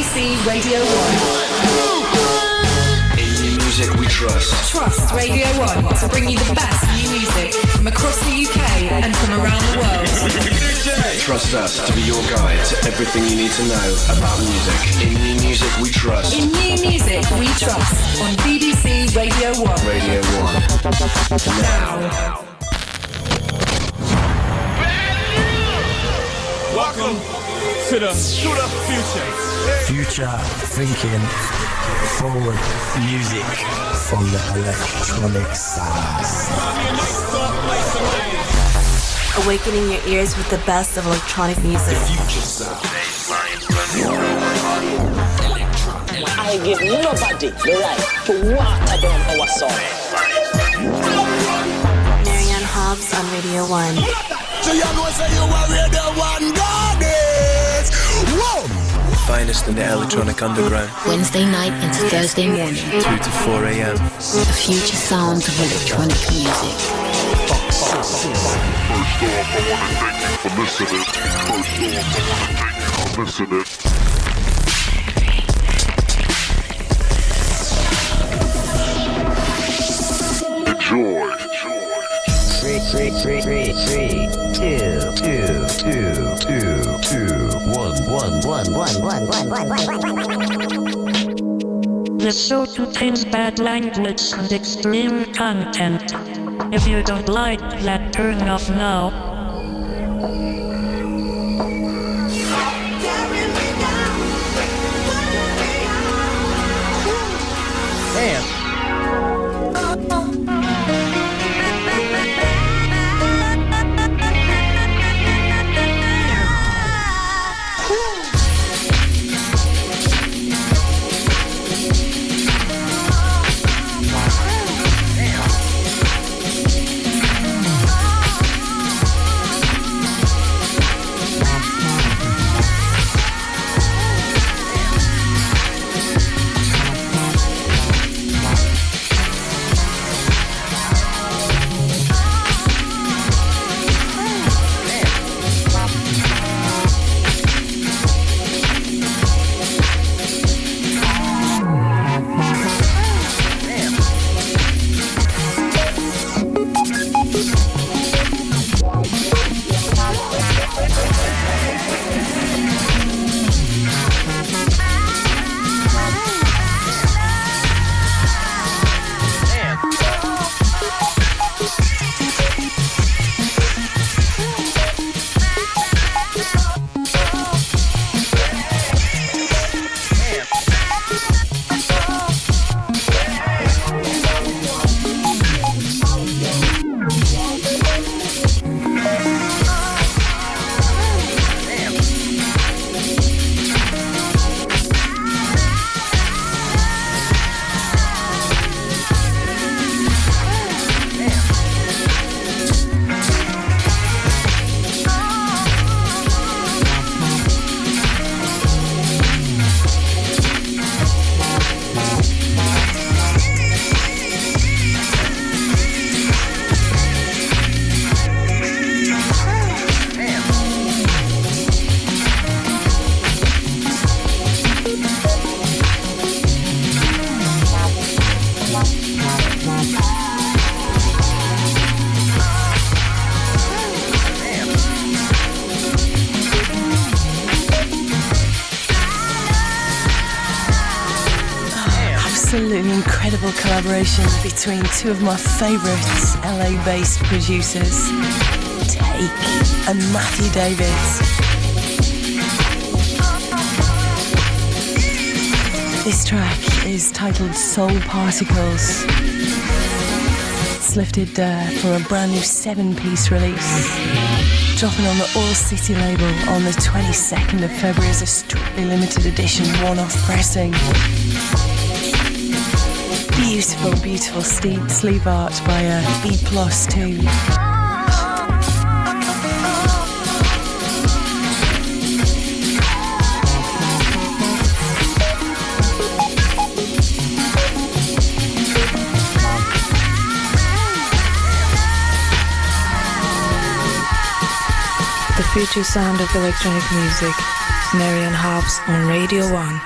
BBC Radio 1. In new music we trust. Trust Radio 1 to bring you the best new music from across the UK and from around the world. Trust us to be your guide to everything you need to know about music. In new music we trust. In new music we trust on BBC Radio 1. Radio 1. Now. Welcome to the future. Future thinking, forward music from the electronic side. Awakening your ears with the best of electronic music. The future sound. I give nobody the right to water down our song. Hobbs on Radio 1. So you know say you are Radio 1 goddess. Whoa! Finest in the electronic underground. Wednesday night into Thursday morning. 2 to 4 a.m. The future sound of electronic music. First off, I want to thank you for listening. Enjoy. 3, 2, 1. The show contains bad language and extreme content. If you don't like that, turn off now. Damn. Absolutely incredible collaboration between two of my favourite LA-based producers, Take and Matthew Davids. This track is titled Soul Particles. It's lifted from a brand new 7-piece release, dropping on the All City label on the 22nd of February as a strictly limited edition one-off pressing. Beautiful, beautiful sleeve art by B+ too. The future sound of electronic music. Mary and Hobbs on Radio 1.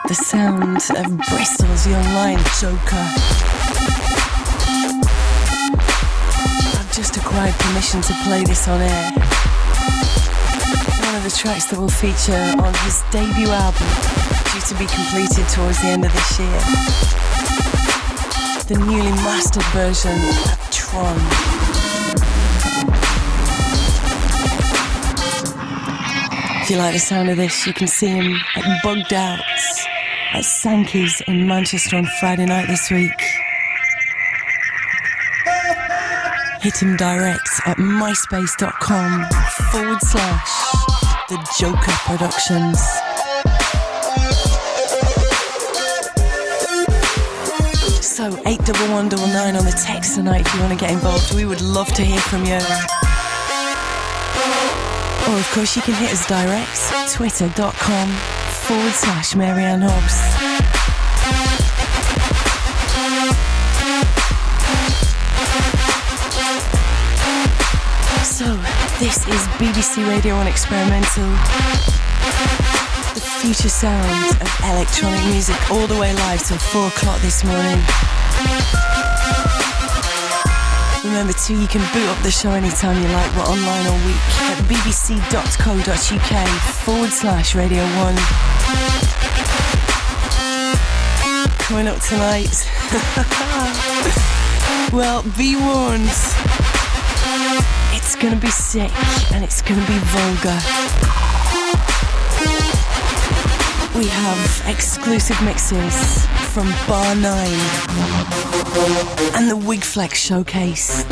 The sound of Bristol's young lion Joker. I've just acquired permission to play this on air. One of the tracks that will feature on his debut album, due to be completed towards the end of this year. The newly mastered version of Tron. If you like the sound of this, you can see him at Bugged Out at Sankey's in Manchester on Friday night this week. Hit him direct at myspace.com/The Joker Productions. So 81199 on the text tonight if you want to get involved. We would love to hear from you. Or of course you can hit us direct, twitter.com/Mary Ann Hobbs. So, this is BBC Radio 1 Experimental. The future sound of electronic music all the way live till 4 o'clock this morning. Remember too, you can boot up the show anytime you like. We're online all week at bbc.co.uk/Radio 1. Coming up tonight. Well, be warned. It's gonna be sick and it's gonna be vulgar. We have exclusive mixes from Bar9 and the Wigflex Showcase,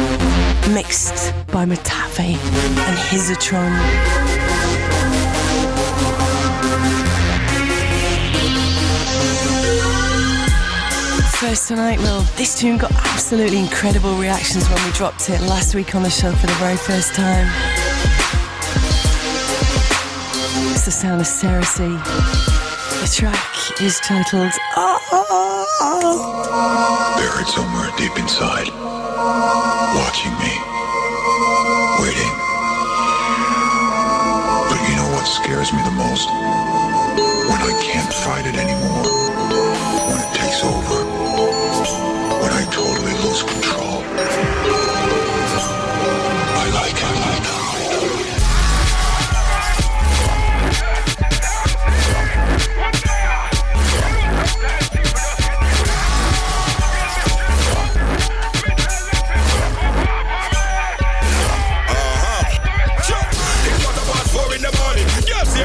mixed by Metaphi and Hizatron. First tonight, well, this tune got absolutely incredible reactions when we dropped it last week on the show for the very first time. the sound of Cersei. The track is titled Buried somewhere deep inside, watching me, waiting. But you know what scares me the most? When I can't fight it anymore, when it takes over, when I totally lose control. I like it.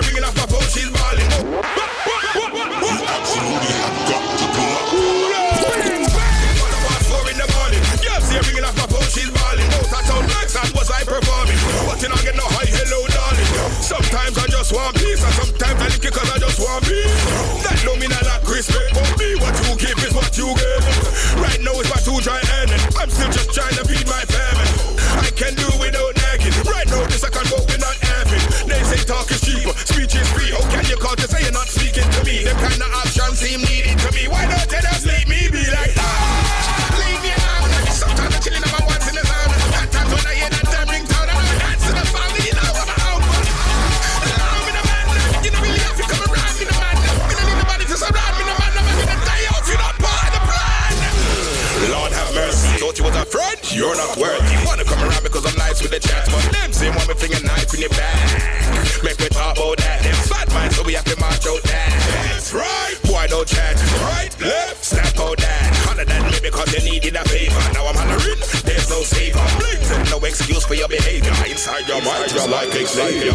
Ringing off my phone, she's balling. You absolutely have got to go up. About 4 in the morning. Girls here ringing off my phone, she's balling. Both I sound like that was I performing. But you don't get no hi, hello, darling. Sometimes I just want peace, and sometimes I lick it cause I just want peace. That don't mean I like respect, but me what you give is what you get. Right now it's my too dry end, and I'm still just trying to feed my family. I can do without nagging. Right now this I can go without having. They say talk is cheap, speech is free. How can you call to say you're not speaking to me? Them kind of options seem needed to me. Why don't you just leave me be like leave me alone. Sometimes I'm chilling on my ones in the zone. That times when I hear that damn ringtone, I know that's in the family, you know what I'm out for. Allow me the man, you know really have to come around me the man. You don't need nobody to surround me the man. I'm gonna die off, you're not part of the plan. Lord have mercy, thought you was a friend, you're not worthy. Wanna come around because I'm nice with the chat, but them same one me finger knife in your back. Make me talk about that. Them bad minds, so we have to march out that. That's right. Boy, don't chat. Right, left, snap out that. Holler than me because you needed a favor. Now I'm hollering, there's no savior. Blatant, no excuse for your behavior. Inside your mind, you're like Xavier.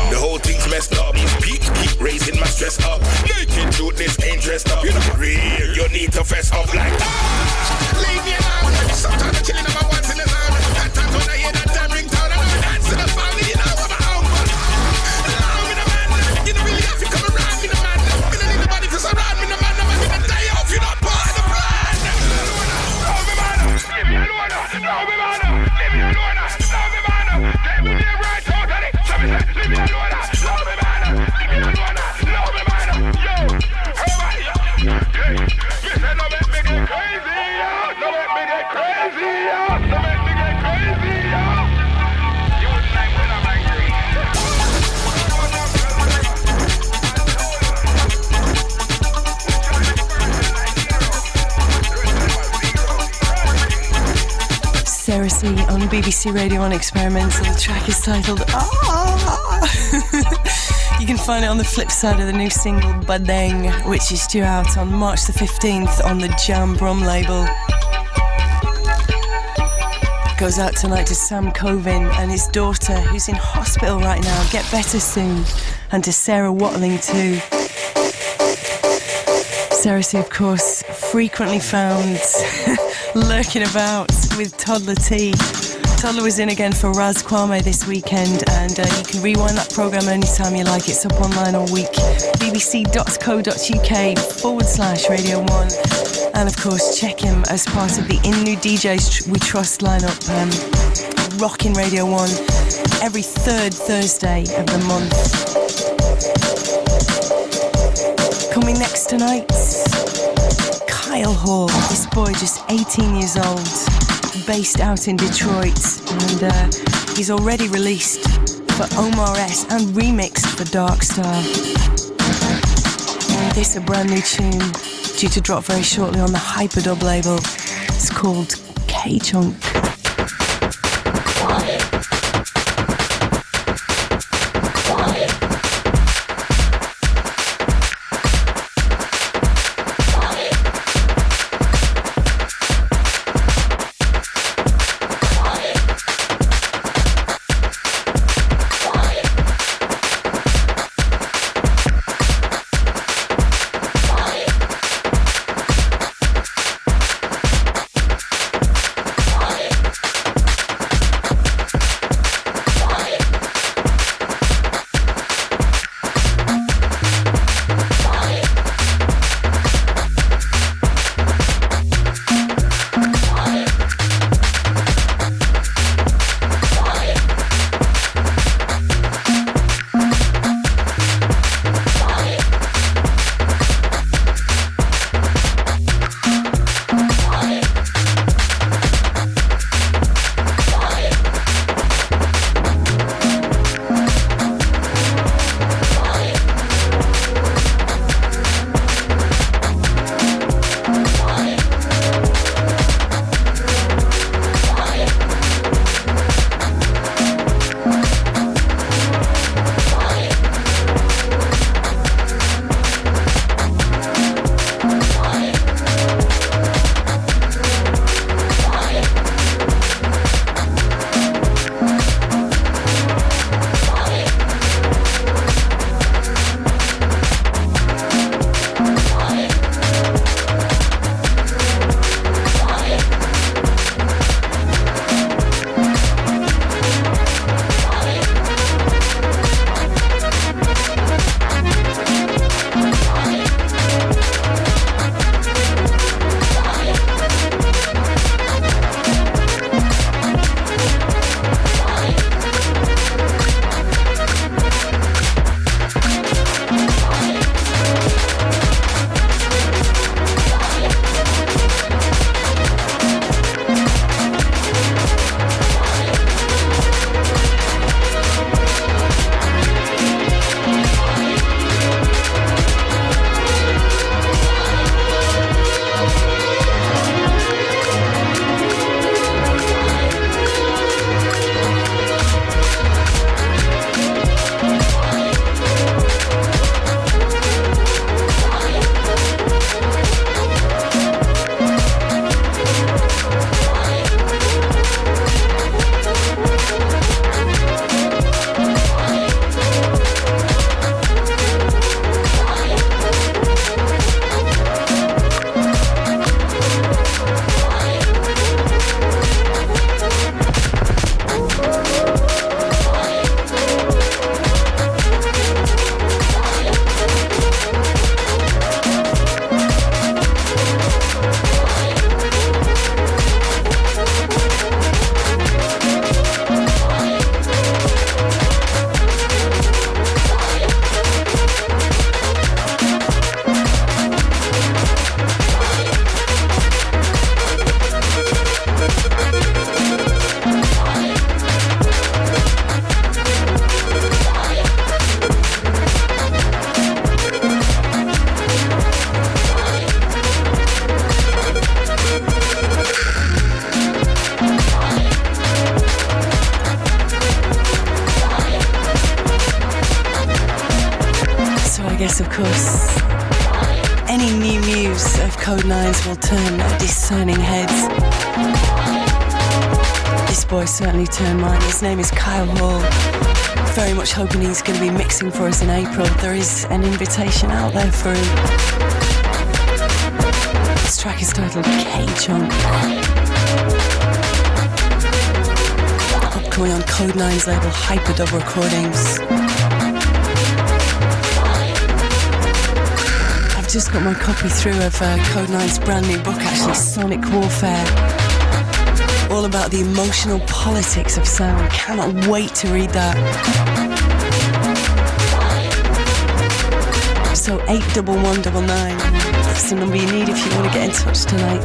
The whole thing's messed up. Peak, keep raising my stress up. Naked truth, this ain't dressed up. You're not real, you need to fess up like leave me alone. Sometimes I'm chilling on my ones in the zone. That times when I hear that damn ringtone, I know that's in the family, you know what I'm out for. Allow me the man, you don't really have to come around me the man. You don't need nobody to surround me the man. I'm gonna die off, you're not part of the plan. Love me man, leave me alone. Love me man, leave me alone. Love me man, take me there right out of it. So me say, leave me alone. Love me man, leave me alone. Love me man, yo, everybody, yo. Me say no make me get crazy, yo. No make me get crazy, yo. No make me get crazy, yo. You wouldn't like when I'm angry. Cersei on BBC Radio 1 Experimental. The track is titled You can find it on the flip side of the new single Badeng, which is due out on March the 15th on the Jam Brum label. Goes out tonight to Sam Covin and his daughter, who's in hospital right now. Get better soon. And to Sarah Watling too. Cersei, of course, frequently found lurking about with Toddler T. Toddler was in again for Raz Kwame this weekend, and you can rewind that programme anytime you like. It's up online all week. bbc.co.uk/Radio 1. And of course, check him as part of the In New DJs We Trust lineup, rocking Radio 1 every third Thursday of the month. Coming next tonight, Kyle Hall. This boy, just 18 years old, based out in Detroit, and he's already released for Omar S and remixed for Darkstar. This is a brand new tune due to drop very shortly on the Hyperdub label. It's called K-Chunk. Quiet. guess, of course, any new muse of Code 9's will turn discerning heads. This boy certainly turned mine. His name is Kyle Hall. Very much hoping he's going to be mixing for us in April. There is an invitation out there for him. This track is titled K-Chunk. Upcoming on Code 9's label Hyperdub Recordings. I've just got my copy through of Code 9's brand new book, actually, Sonic Warfare. All about the emotional politics of sound. Cannot wait to read that. So 81199. That's the number you need if you want to get in touch tonight.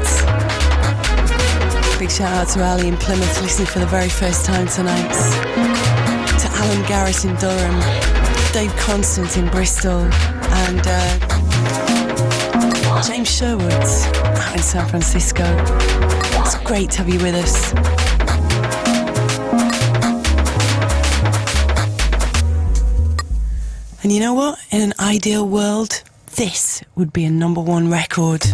Big shout out to Ali in Plymouth, listening for the very first time tonight. To Alan Garrett in Durham, Dave Constant in Bristol, and James Sherwood out in San Francisco. It's great to have you with us. And you know what? In an ideal world, this would be a #1 record.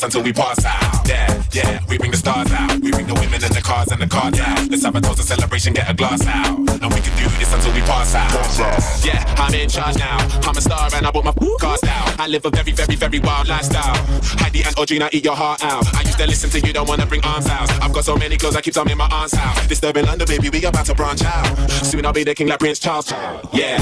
Until we pass out. Yeah, we bring the stars out. We bring the women and the cars and the cards out. Let's have a toast of celebration, get a glass out. And we can do this until we pass out. Yeah, I'm in charge now. I'm a star and I bought my cars out. I live a very, very, very wild lifestyle. Heidi and Audrina, eat your heart out. I used to listen to you, don't wanna bring arms out. I've got so many clothes, I keep some in my aunt's house. Disturbing London, baby, we about to branch out. Soon I'll be the king like Prince Charles. Yeah,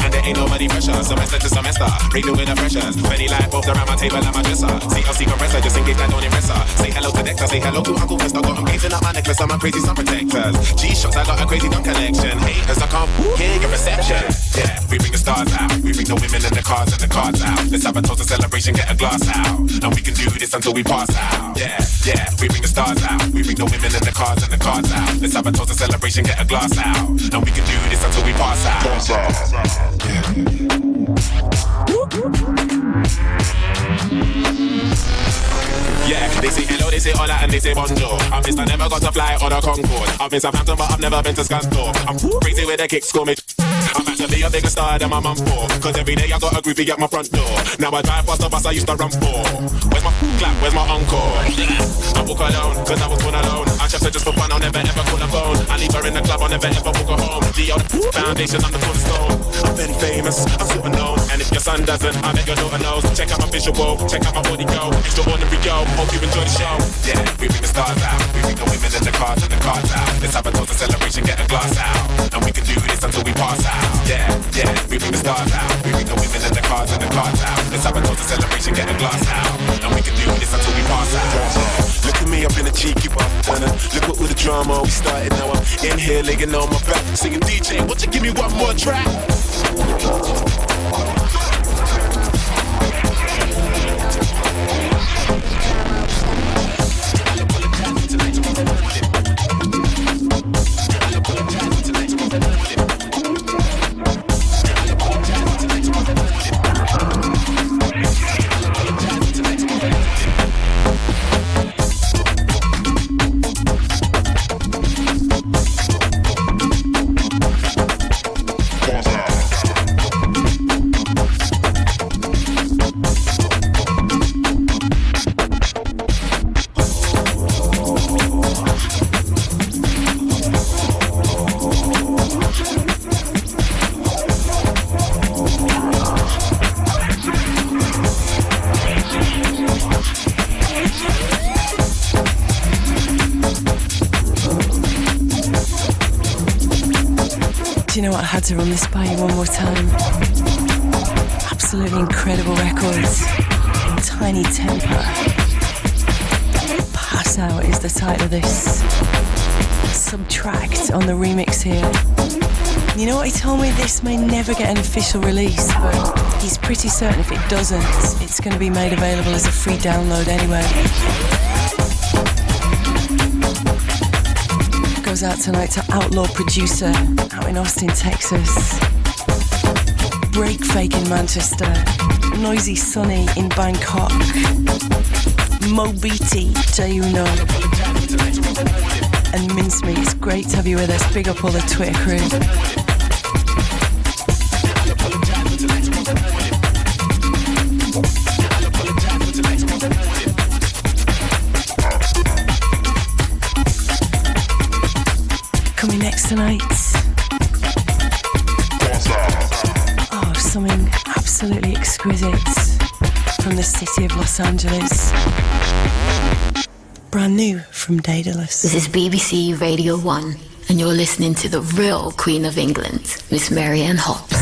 and there ain't nobody pressure. Semester to semester, renewing the pressures. Many light bulbs around my table and my dresser. CLC compressor, just in case I don't impress her. Say hello to Dexter, say hello to Uncle Fester. Got him gazing up my necklace, I'm a crazy sun protectors. G-shots, I got a crazy gun collection. Haters, I can't hear your reception. Yeah, we bring the stars out. We bring the women and the cars and the cards out. Let's have a toast of celebration, get a glass out. And we can do this until we pass out. Yeah, we bring the stars out. We bring the women and the cars and the cards out. Let's have a toast of celebration, get a glass out. And we can do this until we pass out. Yeah, they say hello, they say hola, and they say bonjour. I've missed, I never got to fly on a Concorde. I've been Southampton, but I've never been to Scunthorpe. I'm crazy with the kicks, call me. I'm about to be a bigger star than my mum for. Cause every day I got a groupie at my front door. Now I drive past the bus I used to run for. Where's my clap, where's my encore? I walk alone, cause I was born alone. I trust her just for fun, I'll never ever call her phone. I leave her in the club, I'll never ever walk her home. The old foundation, I'm the cornerstone. I'm very famous, I'm super known. And if your son doesn't, I bet your daughter knows. Check out my visual, check out my body go. Extraordinary yo, hope you enjoy the show. Yeah, we bring the stars out. We bring the women and the cars and the cards out. Let's have a toast of celebration, get a glass out. And we can do this until we pass out. Yeah, we bring the stars out. We bring the women and the cars and the cards out. Let's have a toast of celebration, get a glass out. And we can do this until we pass out. Look at me, I've been a cheeky one. Look at all the drama we started. Now I'm in here laying on my back, singing DJ, won't you give me one more track? Do you know what? I had to run this by you one more time. Absolutely incredible records. any temper. Pass Out is the title of this subtract on the remix here. You know what, he told me this may never get an official release, but he's pretty certain if it doesn't, it's going to be made available as a free download anyway. Goes out tonight to Outlaw Producer out in Austin, Texas. Break Fake in Manchester. Noisy Sunny in Bangkok. Mo Beatty, Jay Uno. And Mincemeat, it's great to have you with us. Big up all the Twitter crew. Coming next tonight. Oh, something absolutely exquisite from the city of Los Angeles. Brand new from Daedalus. This is BBC Radio 1, and you're listening to the real Queen of England, Miss Marianne Hobbs.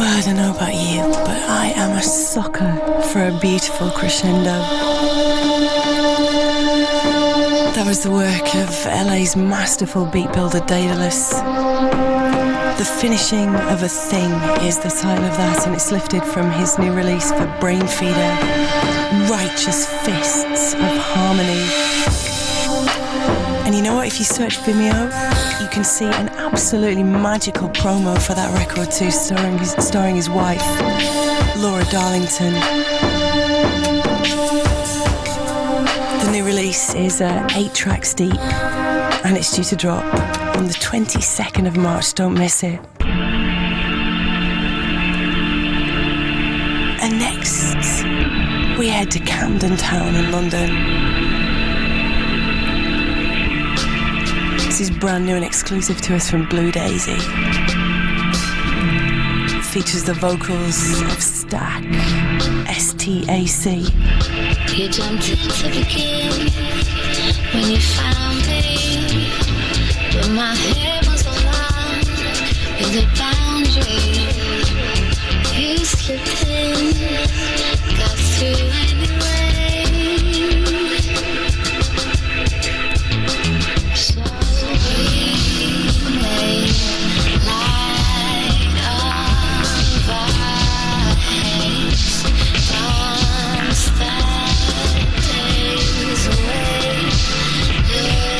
I don't know about you, but I am a sucker for a beautiful crescendo. That was the work of LA's masterful beat builder Daedalus. The Finishing of a Thing is the title of that, and it's lifted from his new release for Brain Feeder, Righteous Fists of Harmony. And you know what, if you search Vimeo, you can see an absolutely magical promo for that record too, starring his wife, Laura Darlington. The new release is 8 tracks deep, and it's due to drop on the 22nd of March, don't miss it. And next, we head to Camden Town in London. This is brand new and exclusive to us from Blue Daisy. Features the vocals of Stack, S-T-A-C. You jumped into the game when you found me, but my head was aligned with the boundary. You slipped in, got through anyway. So we made light of our hates, dance that days away. Yeah.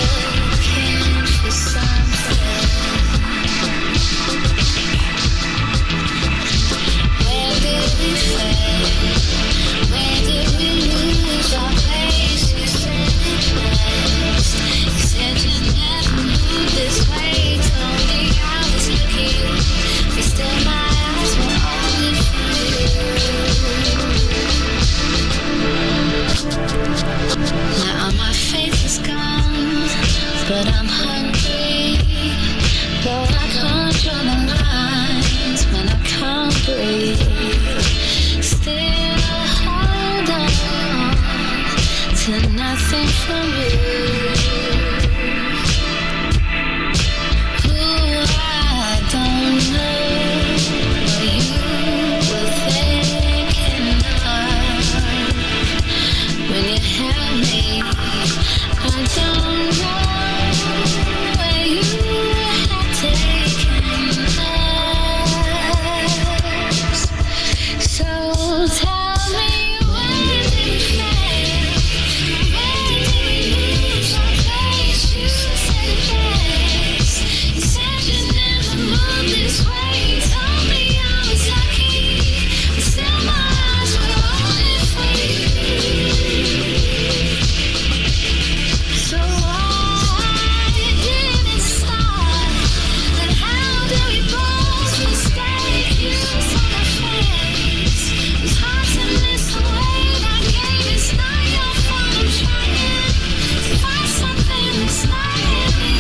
Though I can't draw the lines when I can't breathe, still hold on to nothing from you. Who I don't know what you were thinking of when you held me. I don't know where you had taken us. So tell me, where did we fail? Where did we lose our place? You said it best. You said you never moved this way. You told me I was lucky, but still my eyes were only for you. So why did it start? And how do we both mistake you on the face? It's hard to miss the way that game. It's not your fault. I'm trying to find something that's not in me.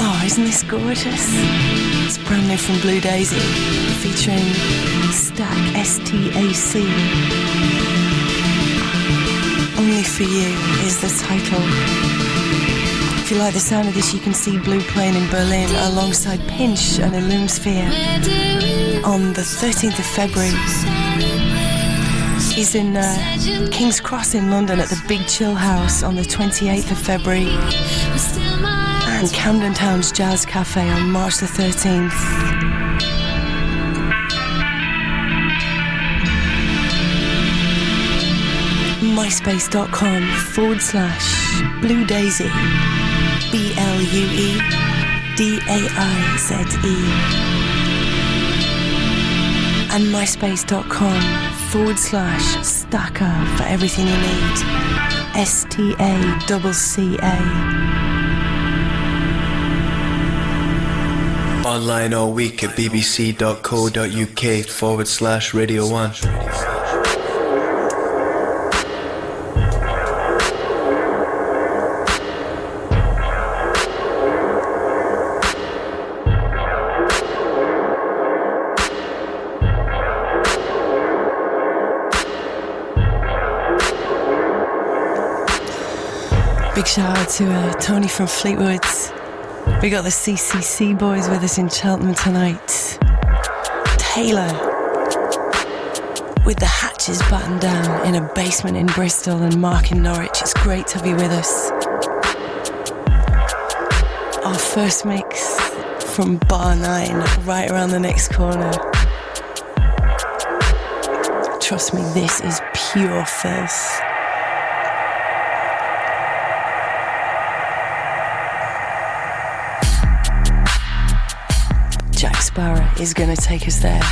Oh, isn't this gorgeous? It's brand new from Blue Daisy, featuring Stack, S-T-A-C. Only For You is the title. If you like the sound of this, you can see Blue playing in Berlin alongside Pinch and Illumsphere on the 13th of February. He's in King's Cross in London at the Big Chill House on the 28th of February. And Camden Town's Jazz Cafe on March the 13th. MySpace.com/Blue Daisy, BLUEDAIZE. And MySpace.com/Stacker for everything you need. STACCA. Online all week at bbc.co.uk/Radio 1. Big shout out to Tony from Fleetwood's. We got the CCC boys with us in Cheltenham tonight. Taylor with the hatches battened down in a basement in Bristol, and Mark in Norwich. It's great to have you with us. Our first mix from Bar9 right around the next corner. Trust me, this is pure filth. Jack Sparrow is going to take us there.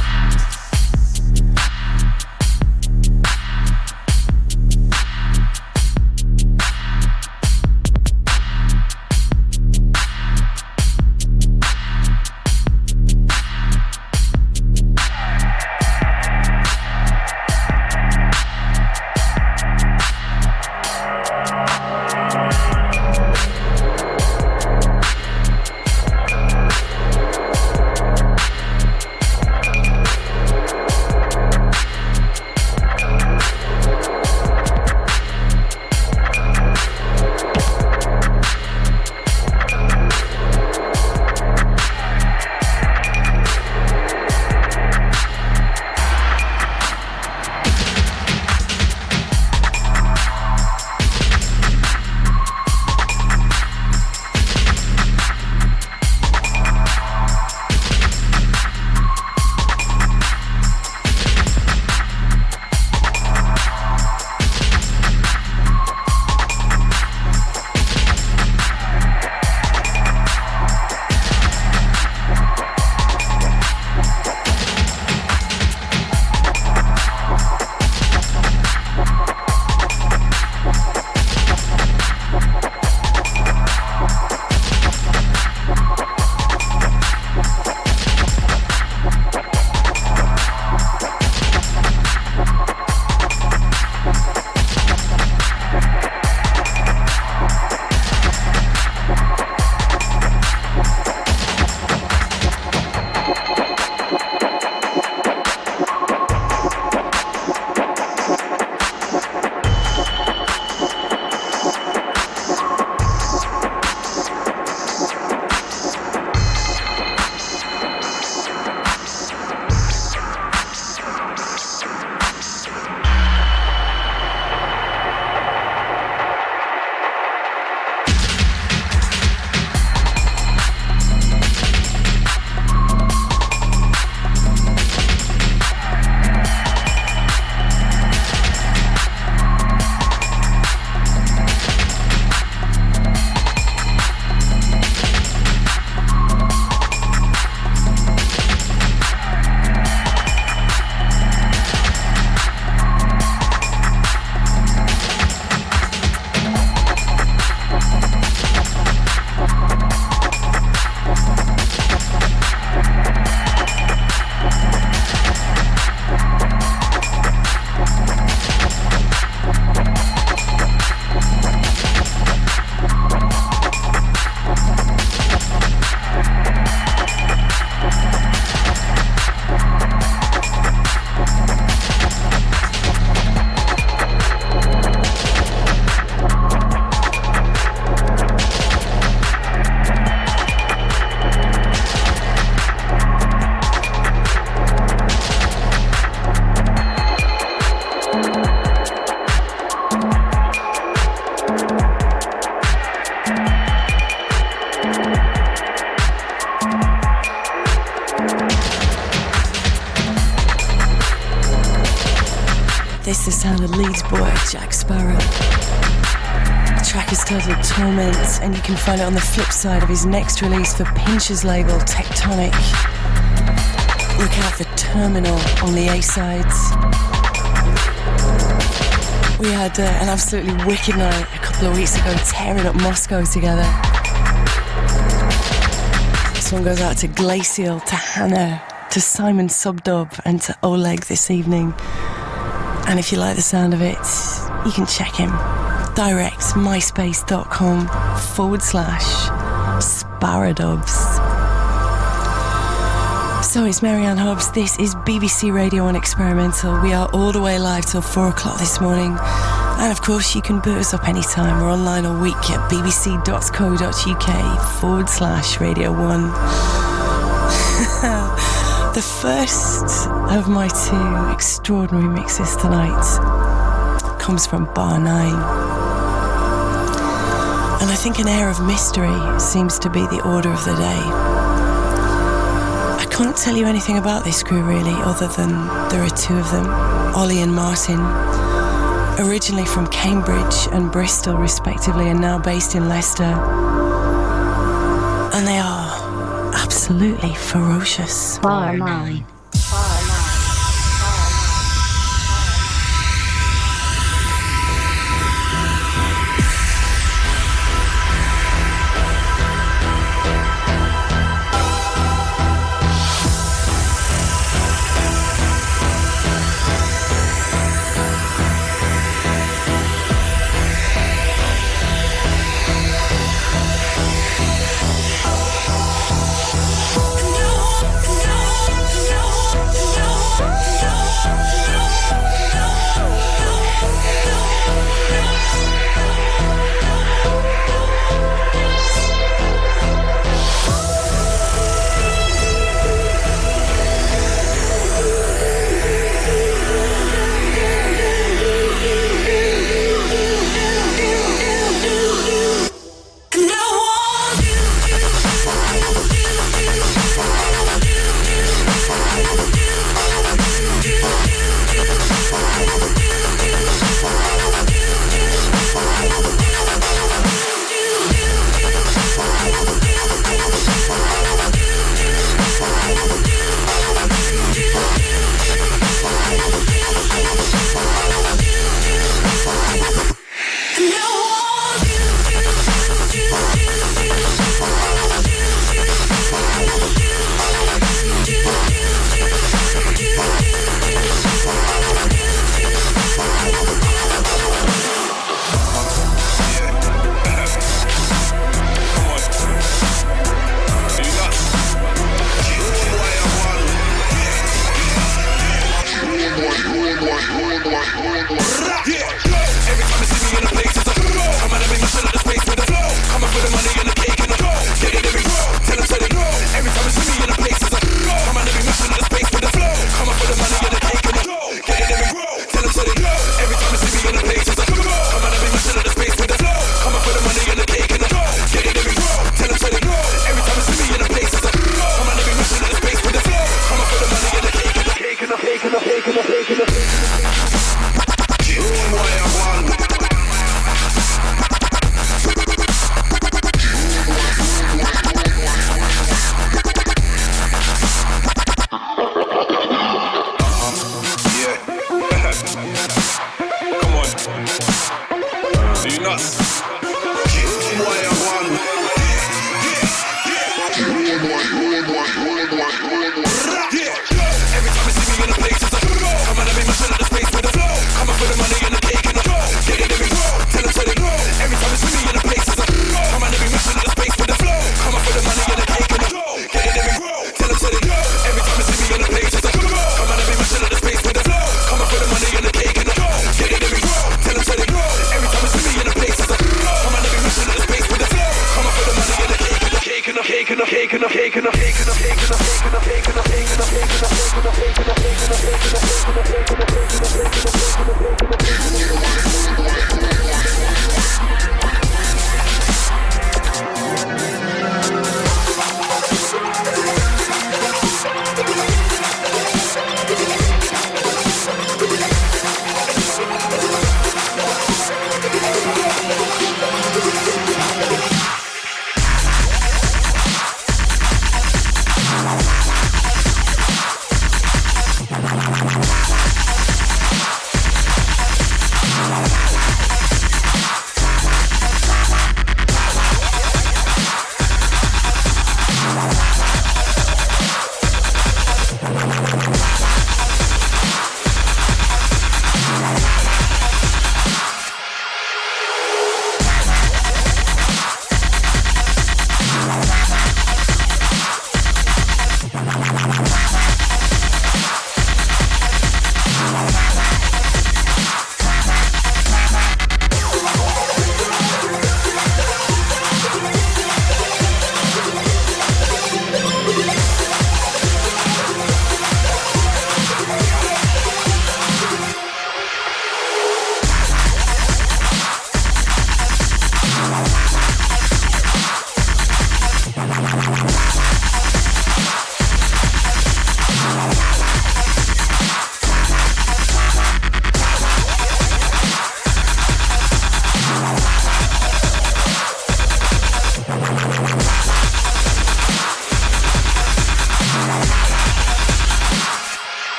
This is the sound of Leeds boy Jack Sparrow. The track is titled Torment, and you can find it on the flip side of his next release for Pincher's label, Tectonic. Look out for Terminal on the A-sides. We had an absolutely wicked night a couple of weeks ago, tearing up Moscow together. This one goes out to Glacial, to Hannah, to Simon Subdub, and to Oleg this evening. And if you like the sound of it, you can check him. Direct myspace.com/Sparadubs. So it's Marianne Hobbs. This is BBC Radio 1 Experimental. We are all the way live till 4 o'clock this morning. And of course, you can boot us up anytime. We're online all week at bbc.co.uk/Radio 1. The first of my two extraordinary mixes tonight comes from Bar9. And I think an air of mystery seems to be the order of the day. I can't tell you anything about this crew really, other than there are two of them, Ollie and Martin, originally from Cambridge and Bristol respectively, and now based in Leicester. And they are absolutely ferocious. Bar9.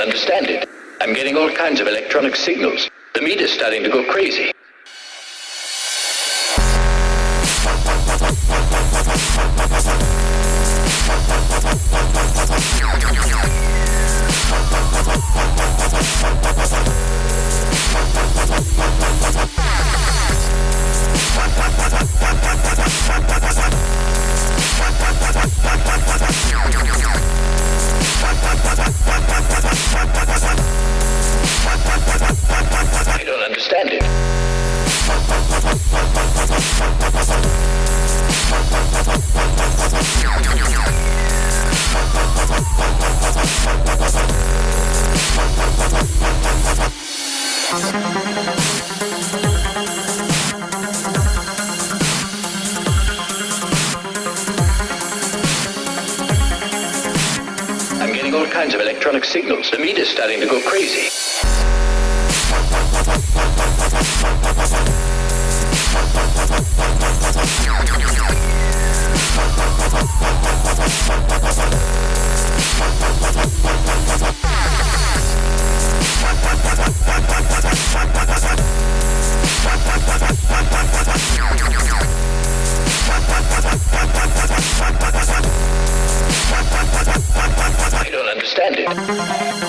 understand it. I'm getting all kinds of electronic signals. The meter's starting to go crazy. I don't understand it. I'm getting all kinds of electronic signals. The meter's starting to go crazy. understand it.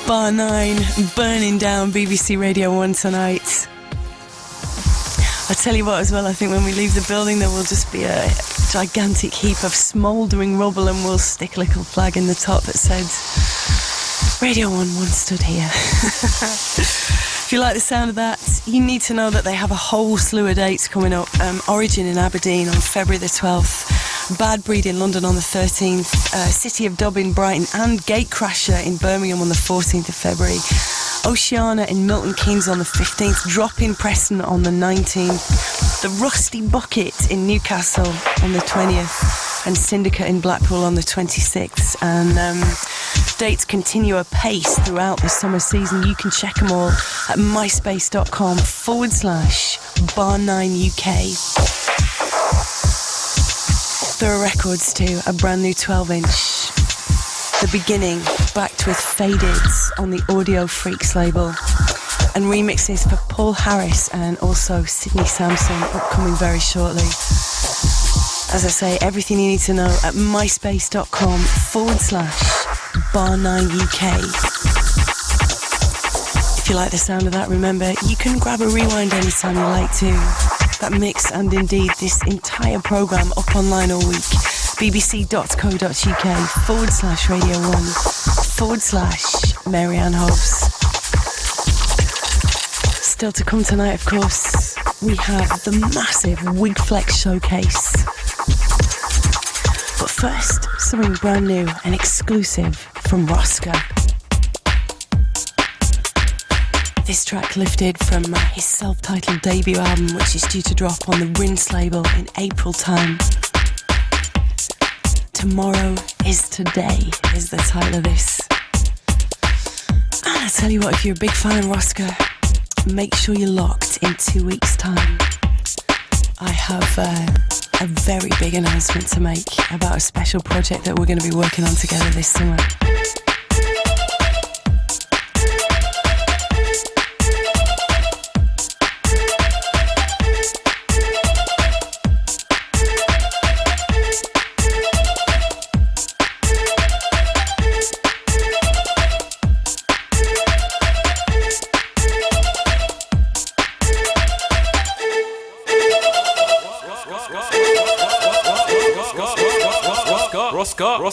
Bar9 burning down BBC Radio 1 tonight. I tell you what as well, I think when we leave the building there will just be a gigantic heap of smouldering rubble and we'll stick a little flag in the top that said Radio 1 once stood here. If you like the sound of that, you need to know that they have a whole slew of dates coming up. Origin in Aberdeen on February the 12th, Bad Breed in London on the 13th, City of Dub in Brighton, and Gatecrasher in Birmingham on the 14th of February. Oceana in Milton Keynes on the 15th, Drop in Preston on the 19th, The Rusty Bucket in Newcastle on the 20th, and Syndicate in Blackpool on the 26th. And dates continue apace throughout the summer season. You can check them all at myspace.com/Bar9UK. There are records too, a brand new 12-inch. The Beginning, backed with Faded on the Audio Freaks label, and remixes for Paul Harris and also Sydney Sampson upcoming very shortly. As I say, everything you need to know at myspace.com/Bar9UK. If you like the sound of that, remember, you can grab a rewind anytime you like to. That mix and indeed this entire programme up online all week. bbc.co.uk/Radio1/Mary Ann Hobbs. Still to come tonight, of course, we have the massive Wigflex showcase. But first, something brand new and exclusive from Roscoe. This track lifted from his self-titled debut album, which is due to drop on the Rinse label in April time. Tomorrow is Today is the title of this. And I tell you what, if you're a big fan of Roscoe, make sure you're locked in 2 weeks' time. I have a very big announcement to make about a special project that we're going to be working on together this summer. Roscoe.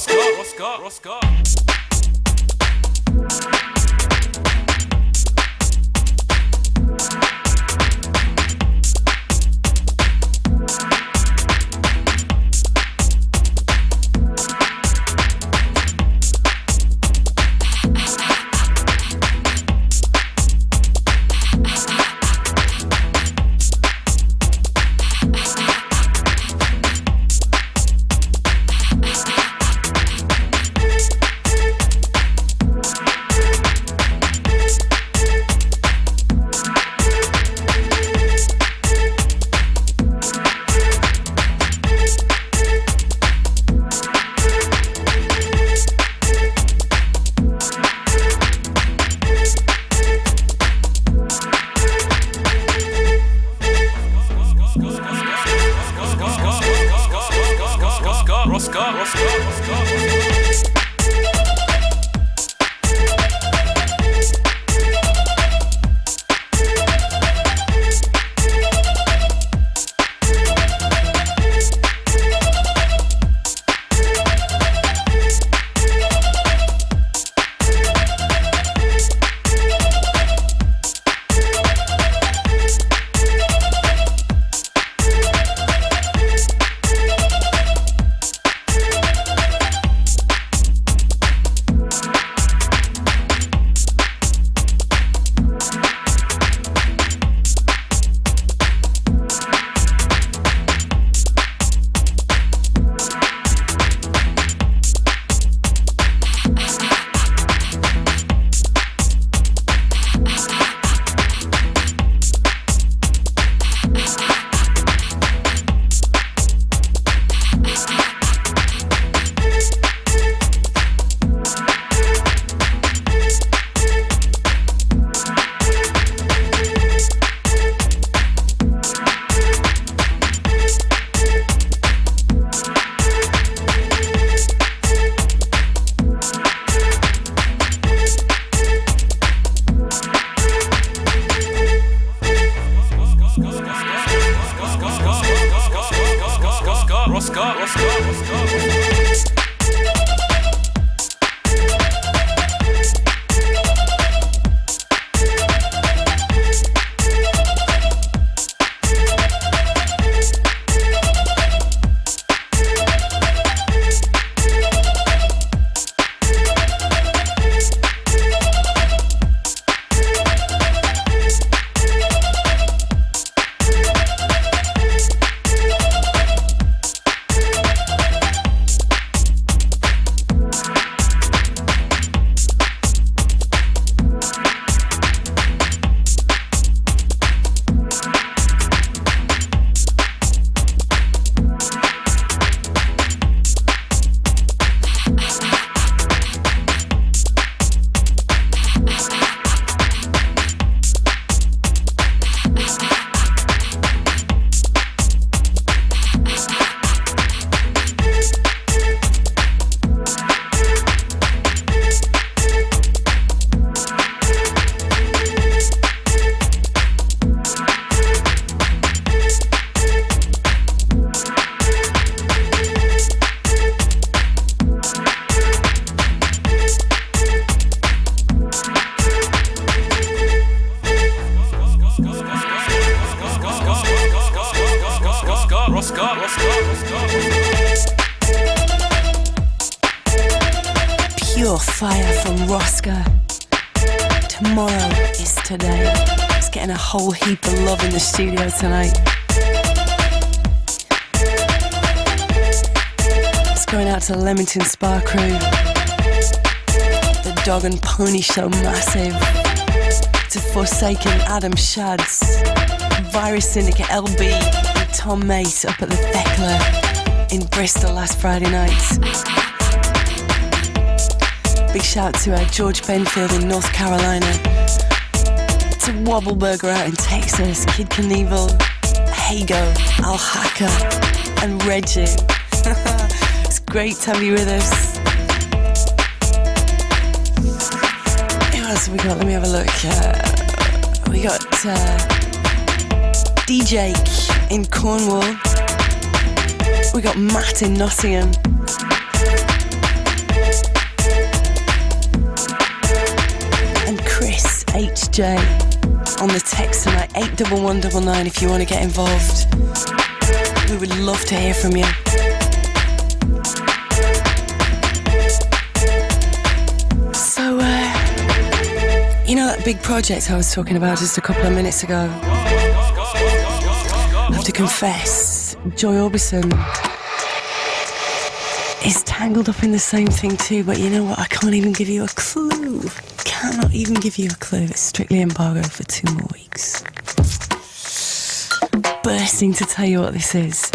Pure fire from Rosca. Tomorrow is today. It's getting a whole heap of love in the studio tonight. It's going out to Leamington Spa Crew, the Dog and Pony Show Massive, to Forsaken Adam Shads, Virus Syndicate LB, and Tom Mace up at the Thekla in Bristol last Friday night. Big shout to George Benfield in North Carolina, to Wobbleburger out in Texas, Kid Knievel, Hago, Al Hacker, and Reggie. It's great to have you with us. Who else have we got? Let me have a look. We got DJ in Cornwall. We got Matt in Nottingham. And Chris HJ on the text tonight, 81199 if you want to get involved. We would love to hear from you. So, you know that big project I was talking about just a couple of minutes ago? I have to confess, Joy Orbison is tangled up in the same thing too, but you know what? I can't even give you a clue. Cannot even give you a clue. It's strictly embargoed for 2 more weeks. Bursting to tell you what this is.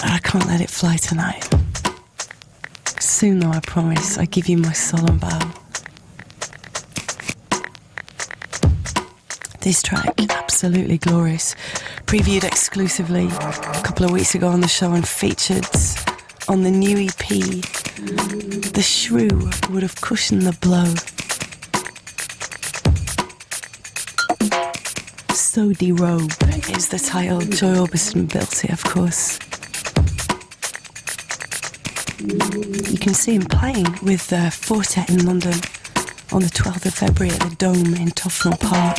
I can't let it fly tonight. Soon though, I promise, I give you my solemn vow. This track, absolutely glorious, previewed exclusively a couple of weeks ago on the show and featured on the new EP. The shrew would have cushioned the blow. So Derobe is the title. Joy Orbison built it, of course. You can see him playing with Fortet in London on the 12th of February at the Dome in Tufnell Park.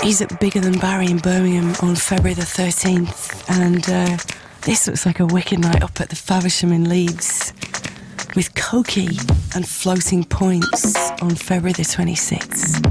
He's at Bigger Than Barry in Birmingham on February the 13th, and this looks like a wicked night up at the Faversham in Leeds with Koki and Floating Points on February the 26th.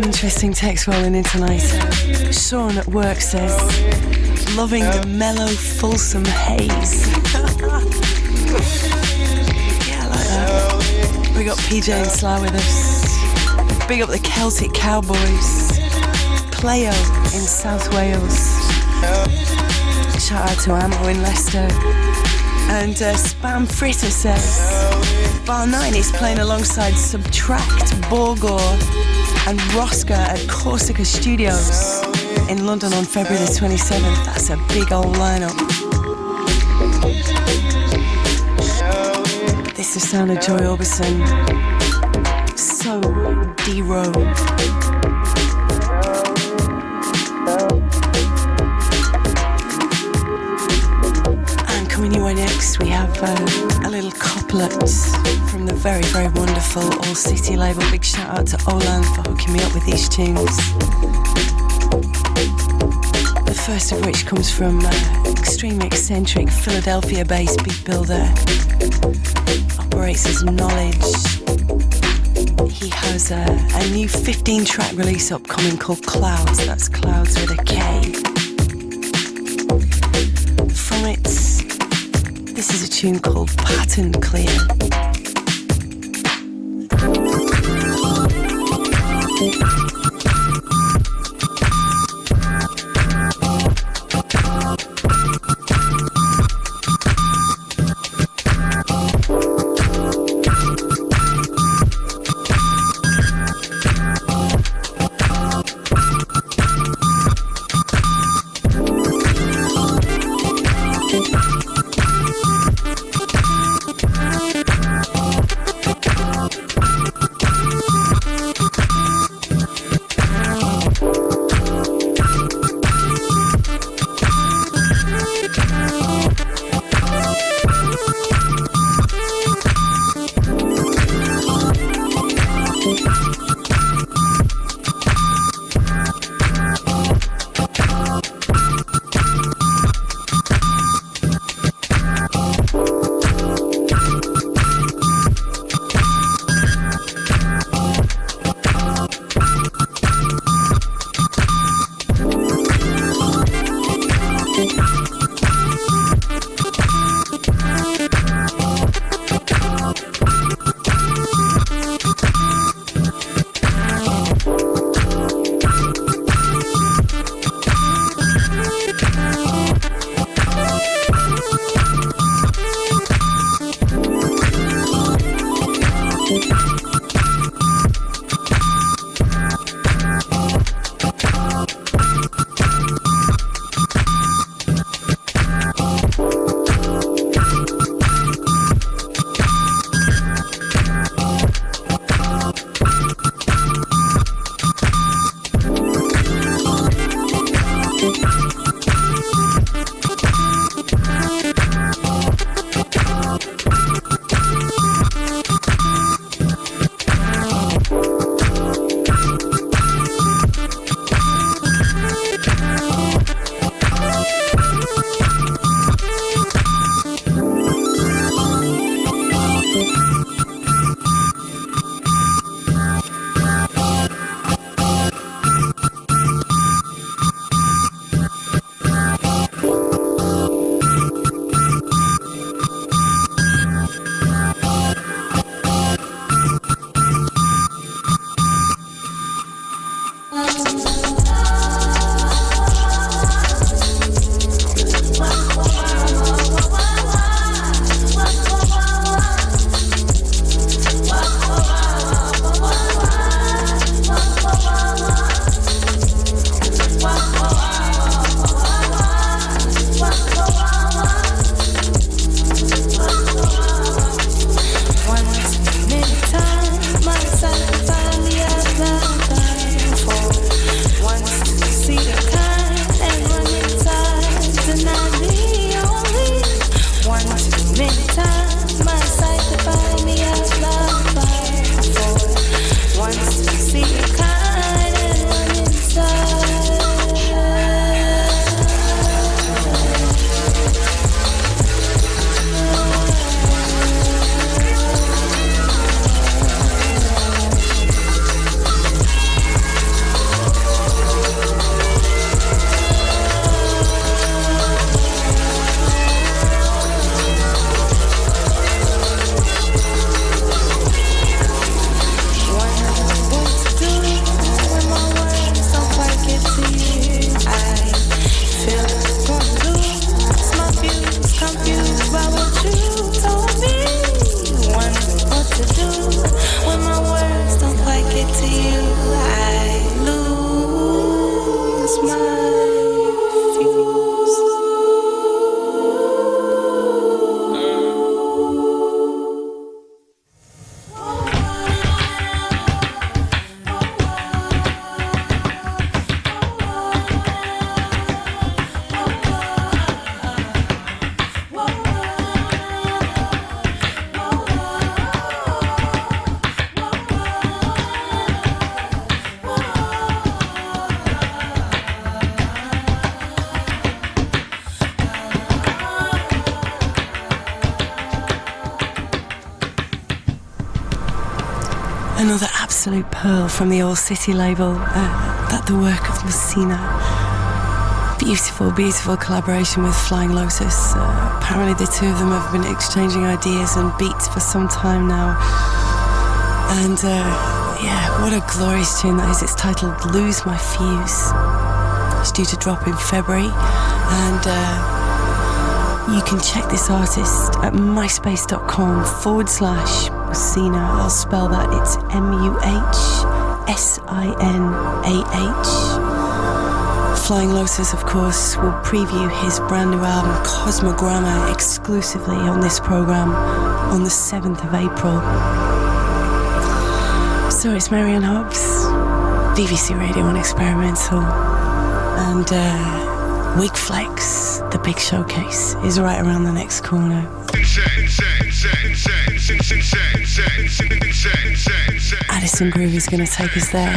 Interesting text rolling in tonight. Sean at work says, loving the mellow, fulsome haze. Yeah, I like that. We got PJ and Sly with us. Big up the Celtic Cowboys. Playo in South Wales. Shout out to Ammo in Leicester. And Spam Fritter says, Bar9 is playing alongside Subtract, Borgor and Rosca at Corsica Studios in London on February the 27th. That's a big old lineup. This is the sound of Joy Orbison. So D-Row. And coming your way next, we have a little couplet from the very, very wonderful All City label. Big shout out to Olan for hooking me up with these tunes. The first of which comes from extremely eccentric Philadelphia-based beat builder. Operates as Knowledge. He has a new 15-track release upcoming called Clouds. That's Clouds with a K. From it, this is a tune called Pattern Clear. Another absolute pearl from the All City label, that the work of Messina. Beautiful, beautiful collaboration with Flying Lotus. Apparently the two of them have been exchanging ideas and beats for some time now. And yeah, what a glorious tune that is. It's titled Lose My Fuse. It's due to drop in February. And you can check this artist at myspace.com/Messina. I'll spell that. It's MUHSINAH. Flying Lotus, of course, will preview his brand new album Cosmogramma exclusively on this program on the 7th of April. So it's Marianne Hobbs, BBC Radio 1 Experimental, and Wig Flex, the big showcase, is right around the next corner. Addison Groove is going to take us there.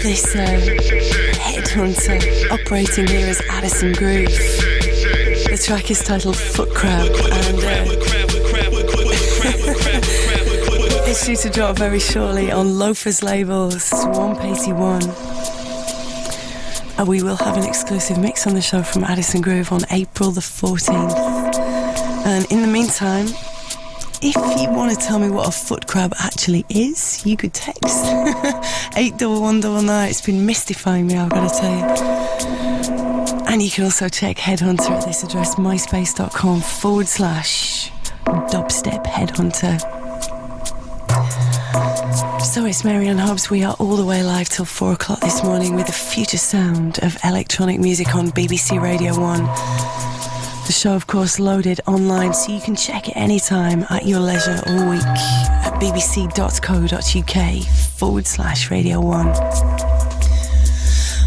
This headhunter operating here as Addison Groove. The track is titled Foot Crab, and it's due to drop very shortly on Loafer's label, Swamp 81. And we will have an exclusive mix on the show from Addison Groove on April the 14th. And in the meantime, if you want to tell me what a foot crab actually is, you could text 81199. It's been mystifying me, I've got to tell you. And you can also check Headhunter at this address, myspace.com/dubstep Headhunter. So it's Marianne Hobbs. We are all the way live till 4 o'clock this morning with the future sound of electronic music on BBC Radio 1. The show, of course, loaded online, so you can check it anytime at your leisure all week at bbc.co.uk/Radio 1.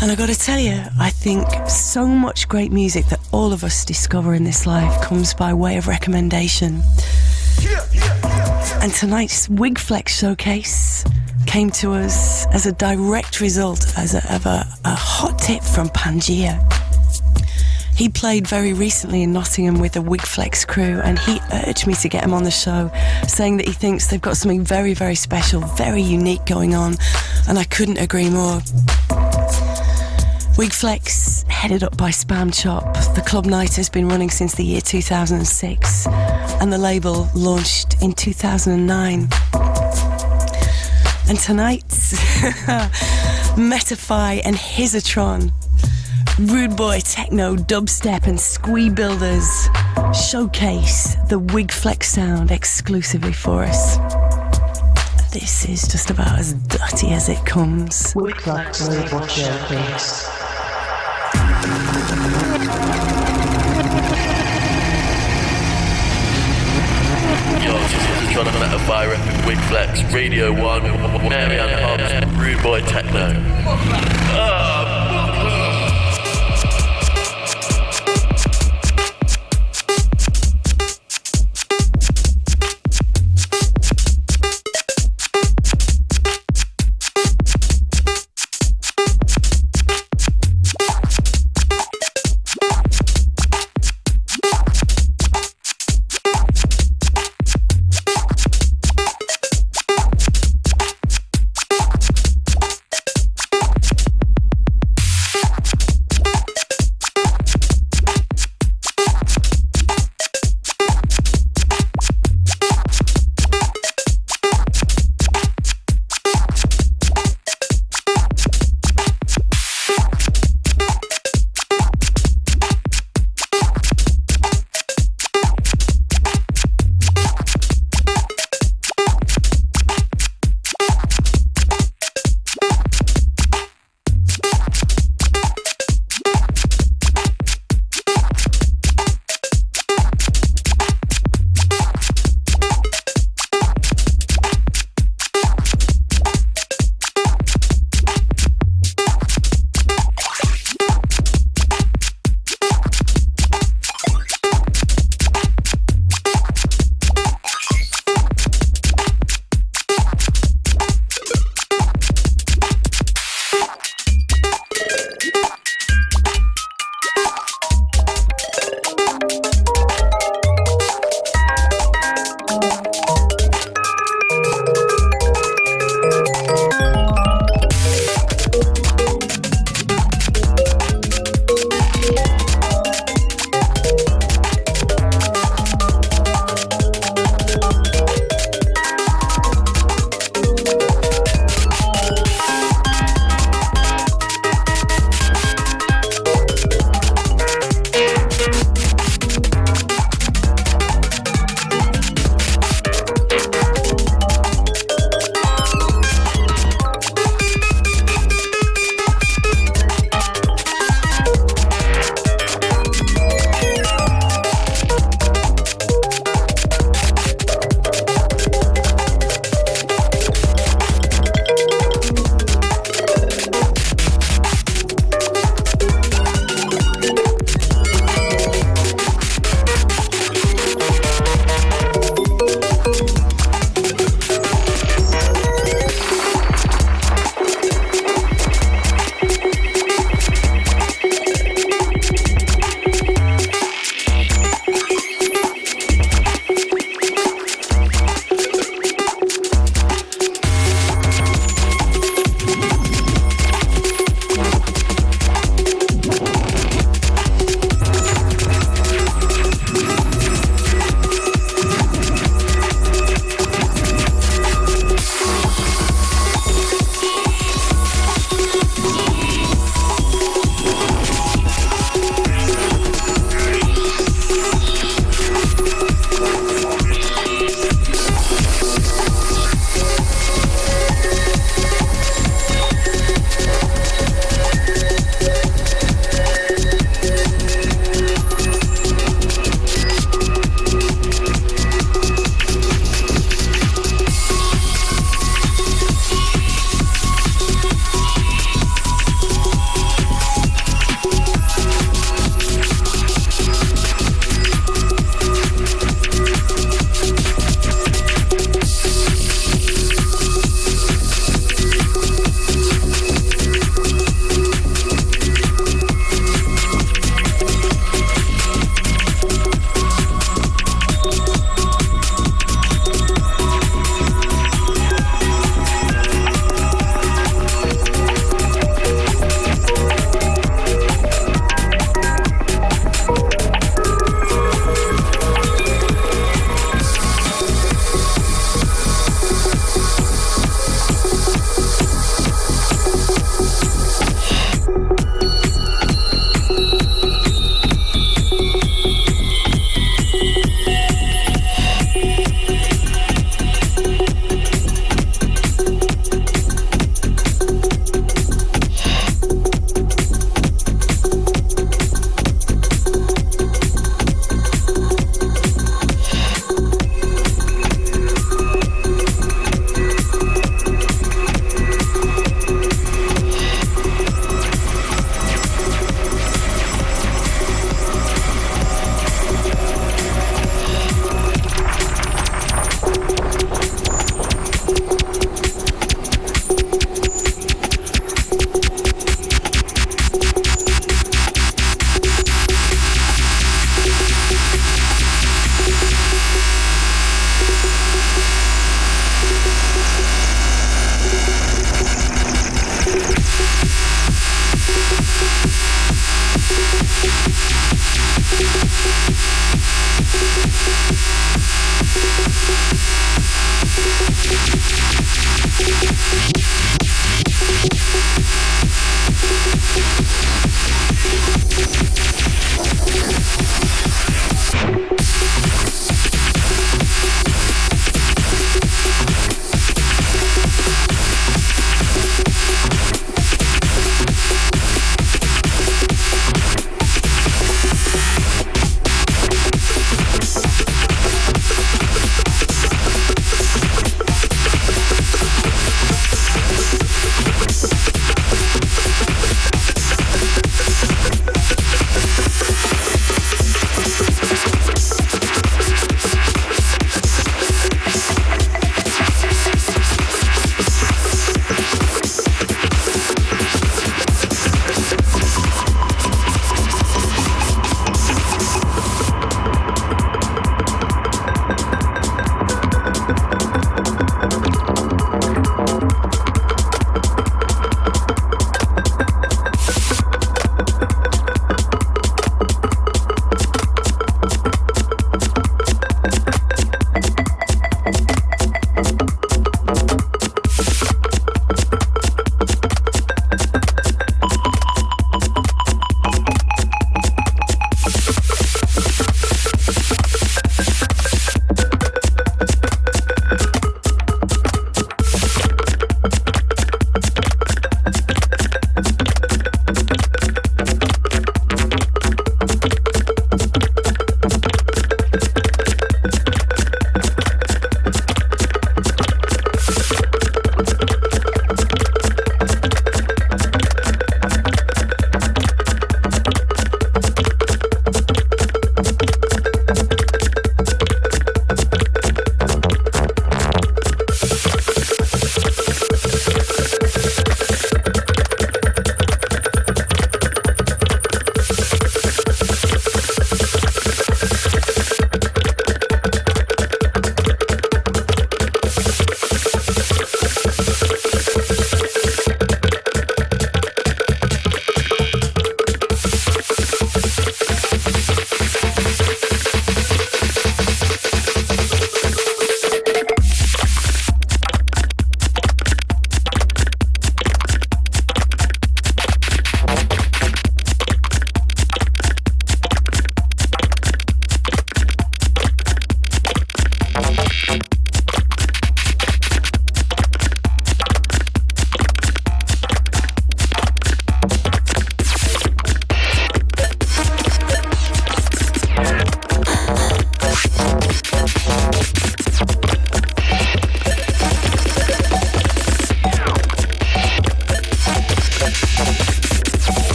And I got to tell you, I think so much great music that all of us discover in this life comes by way of recommendation. And tonight's Wig Flex showcase came to us as a direct result of a hot tip from Pangea. He played very recently in Nottingham with the Wig Flex crew, and he urged me to get him on the show, saying that he thinks they've got something very, very special, very unique going on, and I couldn't agree more. Wig Flex, headed up by Spam Chop, the club night has been running since the year 2006, and the label launched in 2009. And tonight, Metaphi and Hizatron, Rude Boy Techno, Dubstep and Squee Builders showcase the Wig Flex sound exclusively for us. This is just about as dirty as it comes. Wig Flex label showcase. Yo, this is Hizatron and Metaphi repping Wig Flex, Radio 1, Marianne Hobbs, Rude Boy Techno.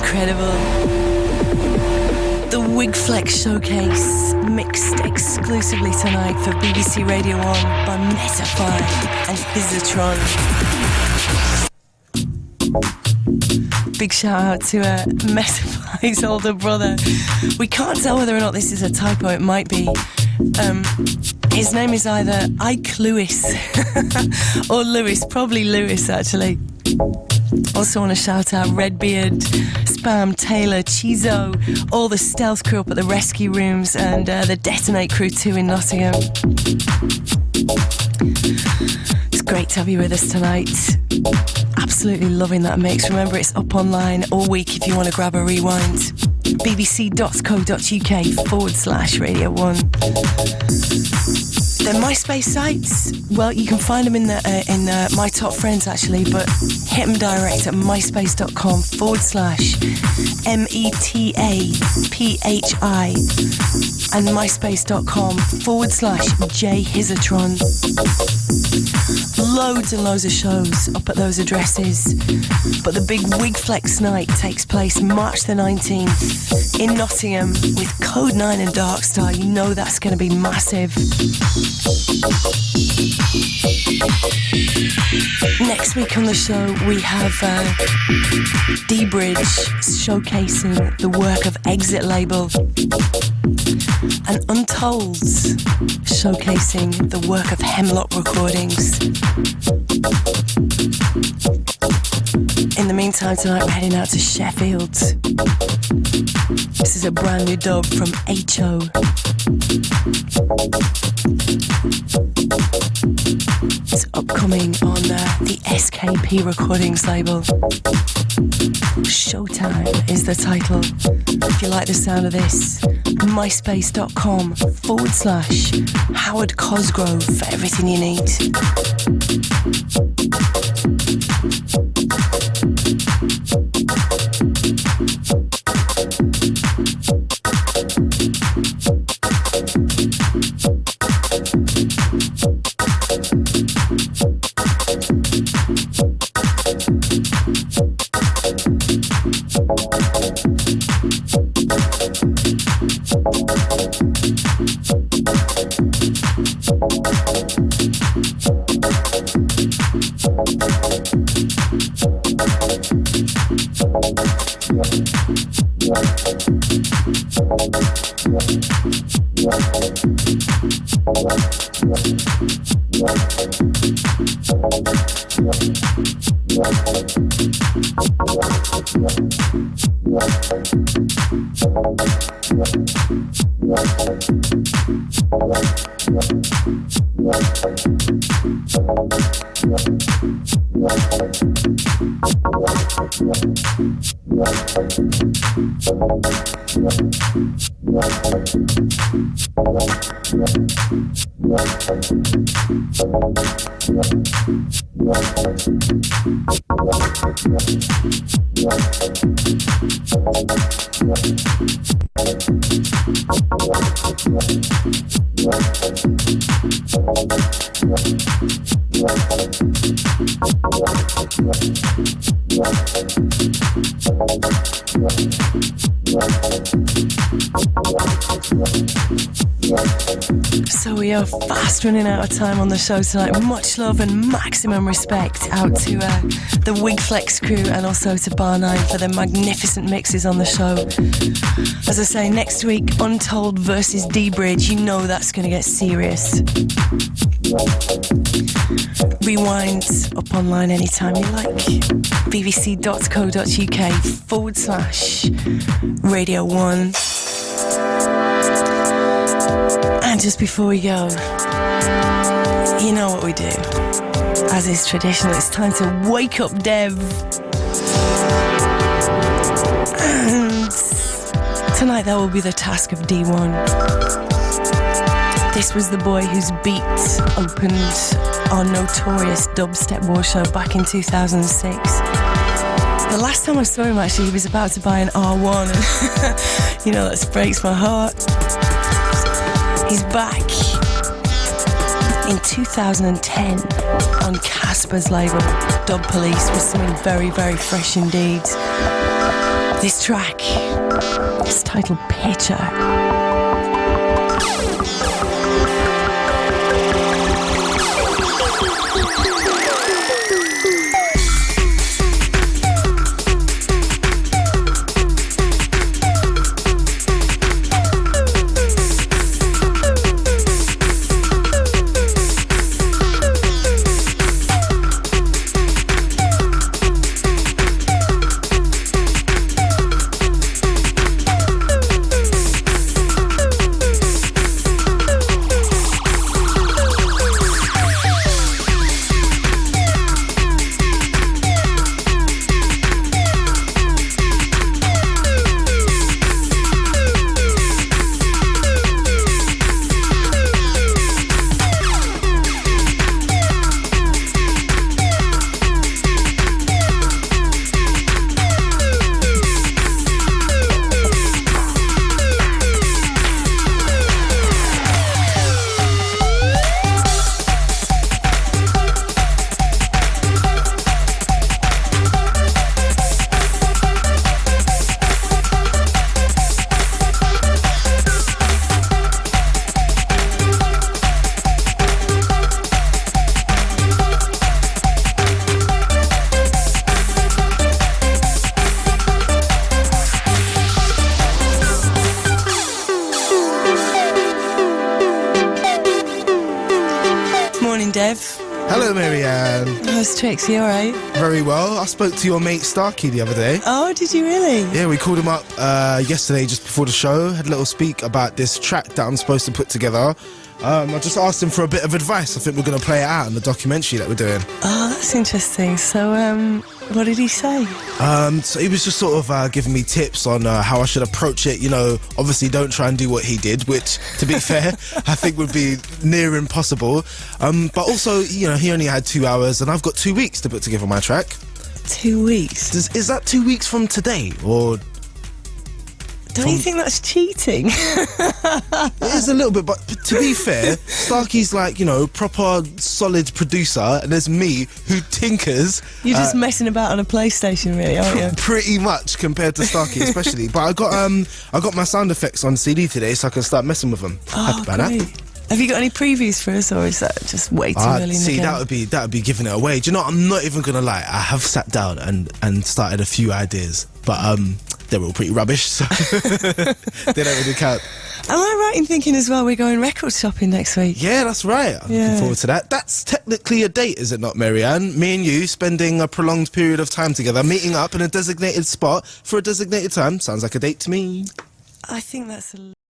incredible. The Wigflex Showcase, mixed exclusively tonight for BBC Radio 1 by Metaphi and Hizatron. Big shout out to Metaphi's older brother. We can't tell whether or not this is a typo, it might be. His name is either Ike Lewis or Lewis, probably Lewis actually. Also want to shout out Redbeard, Spam, Taylor, Chizo, all the stealth crew up at the rescue rooms and the Detonate crew too in Nottingham. It's great to have you with us tonight. Absolutely loving that mix. Remember, it's up online all week if you want to grab a rewind. bbc.co.uk/Radio 1. Their MySpace sites, well, you can find them in My Top Friends actually, but hit them direct at myspace.com/METAPHI and myspace.com/JHizatron. Loads and loads of shows up at those addresses, but the big Wigflex night takes place March the 19th in Nottingham with Code 9 and Darkstar. You know that's going to be massive. Next week on the show we have D-Bridge showcasing the work of Exit Label and Untold showcasing the work of Hemlock Recordings. In the meantime tonight we're heading out to Sheffield. This is a brand new dub from H.O. It's upcoming on the SKP Recordings label. Showtime is the title. If you like the sound of this, myspace.com/Howard Cosgrove for everything you need. So we are fast running out of time on the show tonight. Much love and maximum respect out to the Wigflex crew and also to Bar9 for their magnificent mixes on the show. As I say, next week, Untold versus D-Bridge. You know that's going to get serious. Rewind up online anytime you like. bbc.co.uk/Radio 1. And just before we go, you know what we do. As is traditional, it's time to wake up Dev. And tonight that will be the task of D1. This was the boy whose beat opened our notorious dubstep war show back in 2006. The last time I saw him, actually, he was about to buy an R1, and you know, that breaks my heart. He's back in 2010 on Casper's label, Dub Police, with something very, very fresh indeed. This track is titled Picture. Dev. Hello, Marianne. How's Trix? You alright? Very well. I spoke to your mate Starkey the other day. Oh, did you really? Yeah, we called him up yesterday just before the show, had a little speak about this track that I'm supposed to put together. I just asked him for a bit of advice. I think we're going to play it out in the documentary that we're doing. Oh, that's interesting. So, what did he say? So he was just sort of giving me tips on how I should approach it. You know, obviously don't try and do what he did, which, to be fair, I think would be near impossible. But also, you know, he only had 2 hours and I've got 2 weeks to put together my track. 2 weeks? Is that 2 weeks from today, or... Don't you think that's cheating? It is a little bit, but to be fair, Starkey's like, you know, proper solid producer, and there's me who tinkers. You're just messing about on a PlayStation, really, aren't you? Pretty much compared to Starkey, especially. But I got my sound effects on CD today, so I can start messing with them. Oh, great. Have you got any previews for us, or is that just way too early in the game? See, that would be giving it away. Do you know what? I'm not even gonna lie. I have sat down and started a few ideas, but they're all pretty rubbish, so they don't really count. Am I right in thinking as well we're going record shopping next week? Yeah, that's right. I'm looking forward to that. That's technically a date, is it not, Marianne? Me and you spending a prolonged period of time together, meeting up in a designated spot for a designated time. Sounds like a date to me. I think that's a